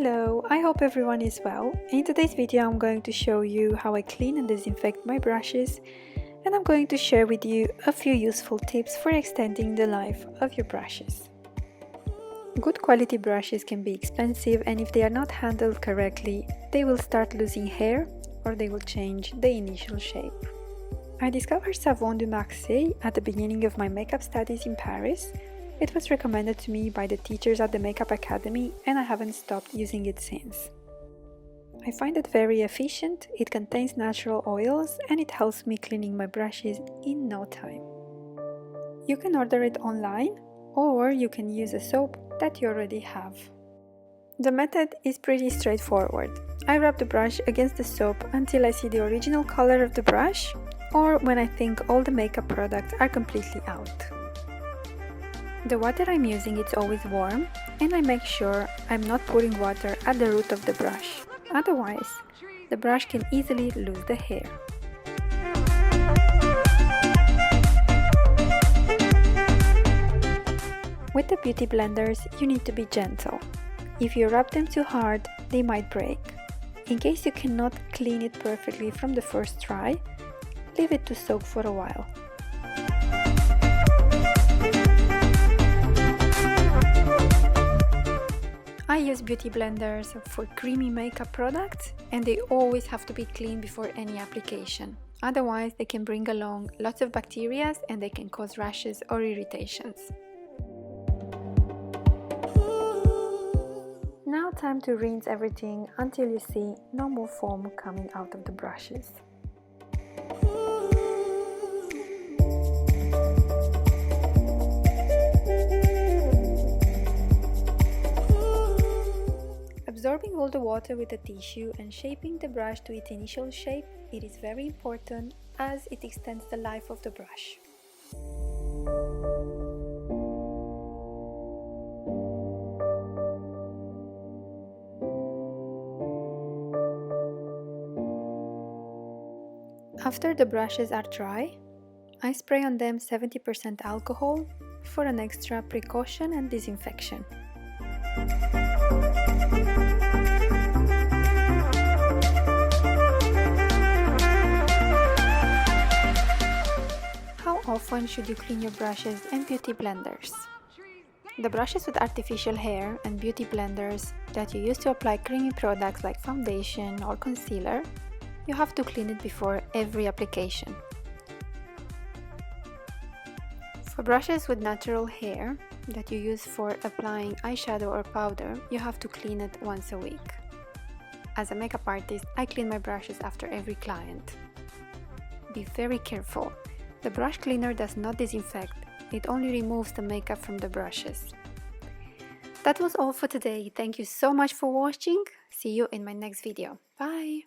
Hello, I hope everyone is well. In today's video I'm going to show you how I clean and disinfect my brushes, and I'm going to share with you a few useful tips for extending the life of your brushes. Good quality brushes can be expensive, and if they are not handled correctly, they will start losing hair or they will change the initial shape. I discovered Savon de Marseille at the beginning of my makeup studies in Paris. It was recommended to me by the teachers at the Makeup Academy, and I haven't stopped using it since. I find it very efficient, it contains natural oils, and it helps me cleaning my brushes in no time. You can order it online, or you can use a soap that you already have. The method is pretty straightforward. I rub the brush against the soap until I see the original color of the brush, or when I think all the makeup products are completely out. The water I'm using is always warm, and I make sure I'm not pouring water at the root of the brush. Otherwise, the brush can easily lose the hair. With the beauty blenders, you need to be gentle. If you rub them too hard, they might break. In case you cannot clean it perfectly from the first try, leave it to soak for a while. I use beauty blenders for creamy makeup products, and they always have to be cleaned before any application. Otherwise, they can bring along lots of bacteria and they can cause rashes or irritations. Now time to rinse everything until you see no more foam coming out of the brushes. Absorbing all the water with a tissue and shaping the brush to its initial shape, it is very important as it extends the life of the brush. After the brushes are dry, I spray on them 70% alcohol for an extra precaution and disinfection. How often should you clean your brushes and beauty blenders? The brushes with artificial hair and beauty blenders that you use to apply creamy products like foundation or concealer, you have to clean it before every application. For brushes with natural hair that you use for applying eyeshadow or powder, you have to clean it once a week. As a makeup artist, I clean my brushes after every client. Be very careful. The brush cleaner does not disinfect, it only removes the makeup from the brushes. That was all for today. Thank you so much for watching. See you in my next video. Bye!